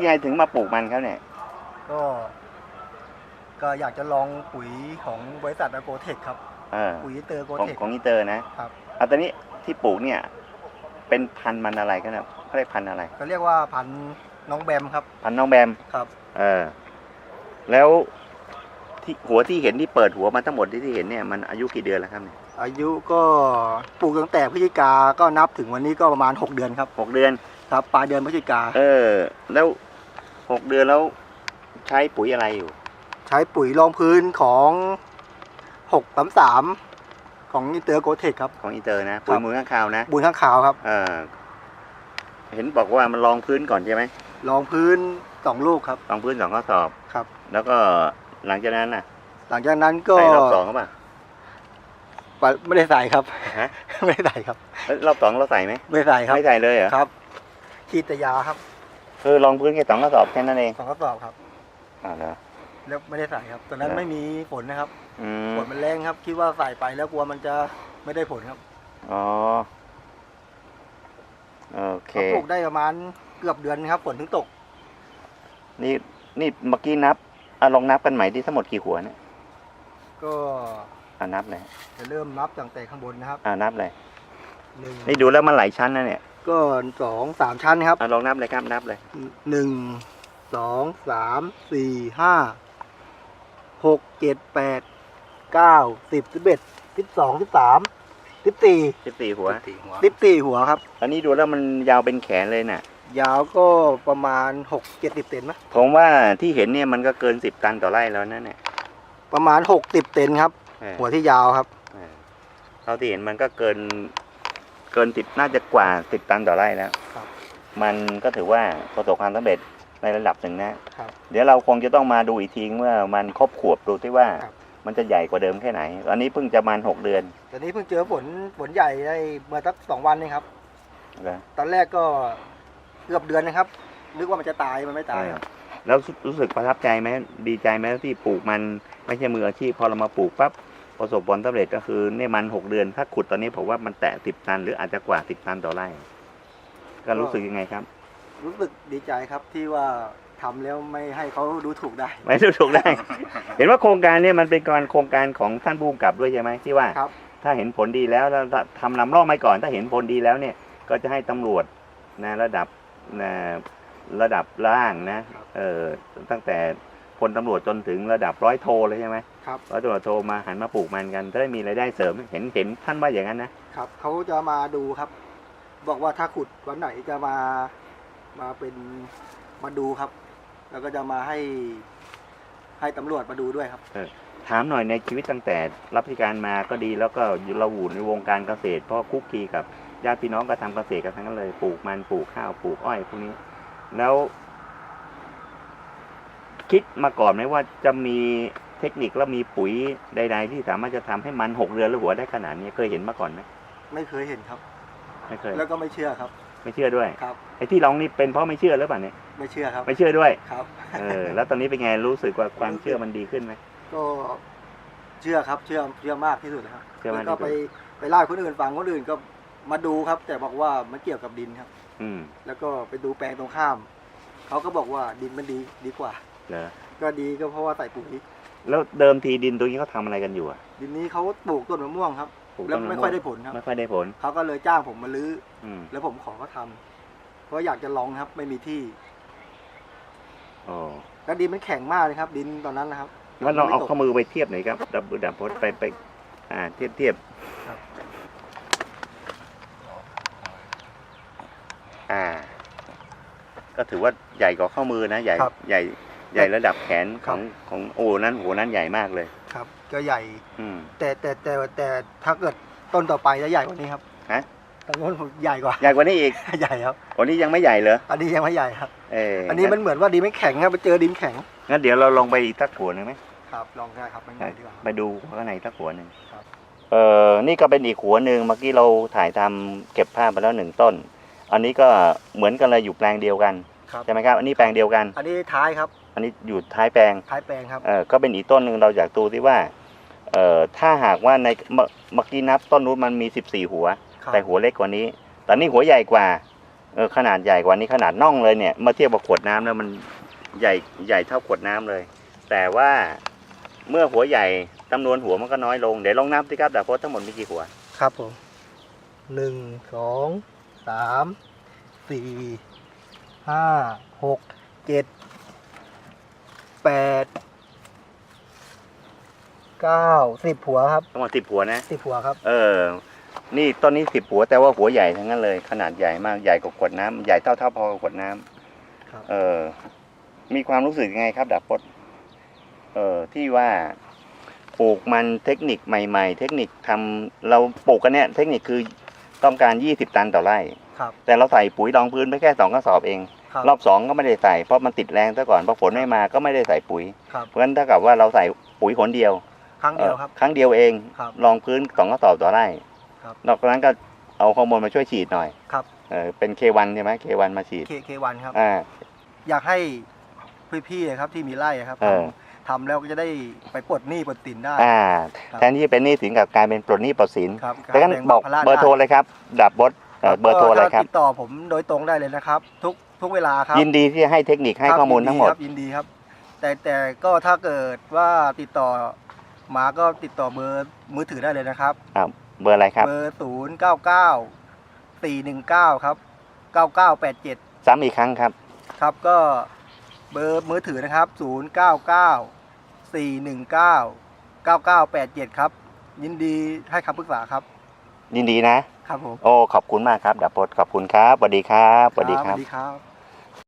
ยังไงถึงมาปลูกมันครับเนี่ยก็อยากจะลองปุ๋ยของบริษัทอโกเทคครับปุ๋ยอินเตอร์โกเทคของอินเตอร์นะครับตอนนี้ที่ปลูกเนี่ยเป็นพันธุ์มันอะไรกันนะเขาเรียกพันธุ์อะไรก็เรียกว่าพันธุ์น้องแบมครับพันธุ์น้องแบมครับแล้วที่หัวที่เห็นที่เปิดหัวมาทั้งหมดที่เห็นเนี่ยมันอายุกี่เดือนแล้วครับเนี่ยอายุก็ปลูกตั้งแต่พฤศจิกาก็นับถึงวันนี้ก็ประมาณ6 เดือนครับ6 เดือนครับปลายเดือนพฤศจิกาแล้ว6 เดือนแล้วใช้ปุ๋ยอะไรอยู่ใช้ปุ๋ยรองพื้นของ633ของอินเตอร์โกเทคครับของอินเตอร์นะปุ๋ยมูลข้างคาวนะมูลข้างคาวครับเห็นบอกว่ามันรองพื้นก่อนใช่ไหมรองพื้น2 ลูกครับรองพื้น2 กระสอบครับแล้วก็หลังจากนั้นน่ะหลังจากนั้นก็ใส่รอบ2ป่ะไม่ได้ใส่ครับไม่ได้ใส่ครับรอบ2เราใส่ไหมไม่ใส่ครับไม่ใส่เลยเหรอครับฉีดแต่ยาครับคือรองพื้นแค่2 กระสอบแค่นั้นเอง2 กระสอบครับแล้วไม่ได้ใส่ครับตอนนั้นไม่มีฝนนะครับฝนมันแรงครับคิดว่าใส่ไปแล้วกลัวมันจะไม่ได้ผลครับอ๋อโอเคปลูกได้ประมาณเกือบเดือนครับฝนถึงตกนี่เมื่อกี้นับลองนับกันใหม่ที่ทั้งหมดกี่หัวเนี่ยก็นับเลยจะเริ่มนับตั้งแต่ข้างบนนะครับนับเลยนี่ดูแล้วมันหลายชั้นนะเนี่ยก็2, 3 ชั้นครับลองนับเลยครับนับเลย1, 2, 3, 4, 5, 6, 7, 8, 9, 10, 11, 12, 13, 14หัว14หัวครับอันนี้ดูแล้วมันยาวเป็นแขนเลยน่ะยาวก็ประมาณ6-70 เซนไหมผมว่าที่เห็นเนี่ยมันก็เกิน10 ตันต่อไร่แล้วนั่นเนี่ยประมาณ60 เซนครับหัวที่ยาวครับเราที่เห็นมันก็เกิน10น่าจะกว่า10 ตันต่อไร่แล้วมันก็ถือว่าประสบความสำเร็จในระดับหนึ่งนะเดี๋ยวเราคงจะต้องมาดูอีกทีเมื่อมันครบขวบดูที่ว่ามันจะใหญ่กว่าเดิมแค่ไหนอันนี้เพิ่งจะประมาณ6 เดือนตอนนี้เพิ่งเจอฝนใหญ่ได้เมื่อสัก2 วันนี่ครับตอนแรกก็เกือบเดือนนะครับนึกว่ามันจะตายมันไม่ตายครับแล้วรู้สึกประทับใจไหมดีใจไหมที่ปลูกมันไม่ใช่มืออาชีพพอเรามาปลูกปั๊บประสบผลสำเร็จก็คือเนี่ยมัน6 เดือนถ้าขุดตอนนี้ผมว่ามันแตะ10 ตันหรืออาจจะกว่า10 ตันต่อไร่ก็รู้สึกยังไงครับรู้สึกดีใจครับที่ว่าทำแล้วไม่ให้เขาดูถูกได้ไม่ดูถูกได้ เห็นว่าโครงการนี้มันเป็นโครงการของท่านผู้กำกับด้วยใช่ไหมที่ว่าถ้าเห็นผลดีแล้วทำลำลอกไม้ก่อนถ้าเห็นผลดีแล้วเนี่ยก็จะให้ตำรวจนะระดับล่างนะตั้งแต่พลตำรวจจนถึงระดับร้อยโทเลยใช่ไหมครับร้อยตำรวจโทมาหันมาปลูกมันกันจะได้มีรายได้เสริมเห็นท่านว่าอย่างนั้นนะครับเขาจะมาดูครับบอกว่าถ้าขุดวันไหนจะมาดูครับแล้วก็จะมาให้ตำรวจมาดูด้วยครับถามหน่อยในชีวิตตั้งแต่รับราชการมาก็ดีแล้วก็เราอยู่ในวงการเกษตรเพราะคุกคีกับญาติพี่น้องก็ทำเกษตรกันทั้งนั้นเลยปลูกมันปลูกข้าวปลูกอ้อยพวกนี้แล้วคิดมาก่อนไหมว่าจะมีเทคนิคแล้วมีปุ๋ยใดๆที่สามารถจะทำให้มัน6 เดือนแล้วหัวได้ขนาดนี้เคยเห็นมาก่อนไหมไม่เคยเห็นครับไม่เคยแล้วก็ไม่เชื่อครับไม่เชื่อด้วยครับไอ้ที่ลองนี่เป็นเพราะไม่เชื่อหรือเปล่าเนี่ยไม่เชื่อครับไม่เชื่อด้วยครับแล้วตอนนี้เป็นไงรู้สึกว่าความเชื่อมันดีขึ้นไหมก็เชื่อครับเชื่อมากที่สุดครับแล้วก็ไปเล่าคนอื่นฟังคนอื่นก็มาดูครับแต่บอกว่ามันเกี่ยวกับดินครับแล้วก็ไปดูแปลงตรงข้ามเขาก็บอกว่าดินมันดีกว่าก็ดีก็เพราะว่าใส่ปุ๋ยแล้วเดิมทีดินตรงนี้เขาทำอะไรกันอยู่ดินนี้เขาปลูกต้นมะม่วงครับแล้วไม่ค่อยได้ผลครับไม่ค่อยได้ผลเขาก็เลยจ้างผมมาลื้อแล้วผมขอเขาทำเพราะอยากจะลองครับไม่มีที่แล้วดินมันแข็งมากเลยครับดินตอนนั้นนะครับว่าลองเอาข้อมือไปเทียบหน่อยครับดับพดไปเทียบก็ถือว่าใหญ่กว่าข้อมือนะใหญ่ระดับแขนของหัวนั้นใหญ่มากเลยครับก็ใหญ่แต่ถ้าเกิดต้นต่อไปจะใหญ่กว่านี้ครับต้นผมใหญ่กว่านี้อีกใหญ่ครับวันนี้ยังไม่ใหญ่เหรออันนี้ยังไม่ใหญ่ครับอันนี้มันเหมือนว่าดินไม่แข็งครับไปเจอดินแข็งงั้นเดี๋ยวเราลองไปอีกสักหัวนึงไหมครับลองได้ครับไปดูข้างในสักหัวนึงนี่ก็เป็นอีกหัวนึงเมื่อกี้เราถ่ายทำเก็บภาพไปแล้ว1 ต้นอันนี้ก็เหมือนกันเลยอยู่แปลงเดียวกันใช่ไหมครับอันนี้แปลงเดียวกันอันนี้ท้ายครับอันนี้อยู่ท้ายแปลงครับก็เป็นอีกต้นหนึ่งเราอยากดูที่ว่าถ้าหากว่าในเมื่อกี้นับต้นนู้นมันมี14 หัวแต่หัวเล็กกว่านี้ตอนนี้หัวใหญ่กว่า ขนาดใหญ่กว่านี้ขนาดน่องเลยเนี่ยมาเทียบกับขวดน้ำแล้วมันใหญ่เท่าขวดน้ำเลย แต่ว่าเมื่อหัวใหญ่จำนวนหัวมันก็น้อยลงเดี๋ยวลองนับสิครับดาบพจน์ทั้งหมดมีกี่หัว ครับผม1 2 3 4 5 6 7 8 9 10 หัวครับ ทั้งหมด10 หัวนะ 10 หัวครับ นี่ต้นนี้10 หัวแต่ว่าหัวใหญ่ทั้งนั้นเลยขนาดใหญ่มากใหญ่กว่าขวดน้ำใหญ่เท่าพอกับขวดน้ำ ครับ มีความรู้สึกยังไงครับดาบพจน์ที่ว่าปลูกมันเทคนิคใหม่ๆ เทคนิคทำเราปลูกกันเนี่ยเทคนิคคือต้องการ20 ตันต่อไร่ ครับ แต่เราใส่ปุ๋ยรองพื้นไปแค่2 กระสอบเอง ครับ รอบ2ก็ไม่ได้ใส่เพราะมันติดแรงซะก่อนพอฝนไม่มาก็ไม่ได้ใส่ปุ๋ย ครับ เพราะฉะนั้นถ้ากับว่าเราใส่ปุ๋ยหนเดียว ครั้งเดียวครับ ครั้งเดียวเอง ครับ รองพื้น2 กระสอบต่อไร่ ครับ นอกจากนั้นก็เอาฮอร์โมนมาช่วยฉีดหน่อย ครับ เป็น K1 ใช่ไหม K1 มาฉีด K1 ครับ อ่า อยากให้พี่ๆครับที่มีไร่ครับทำแล้วก็จะได้ไปปลดหนี้ปลดสินได้ แทนที่จะเป็นหนี้สินกับการเป็นปลดหนี้ปลดสิน ครับ แต่กันบอกเบอร์โทรเลยครับดาบพจน์เบอร์โทรอะไรครับ ติดต่อผมโดยตรงได้เลยนะครับ ทุกเวลาครับ ยินดีที่จะให้เทคนิคให้ข้อมูลทั้งหมด ยินดีครับ แต่ก็ถ้าเกิดว่าติดต่อมาก็ติดต่อเบอร์มือถือได้เลยนะครับ เบอร์อะไรครับ เบอร์099 419ครับ9987 ซ้ำอีกครั้งครับ ครับก็เบอร์มือถือนะครับ099 419 9987ครับยินดีให้คำปรึกษาครับ ยินดีนะครับ ผม ขอบคุณมากครับดาบพจน์ขอบคุณครับสวัสดีครับ สวัสดีครับ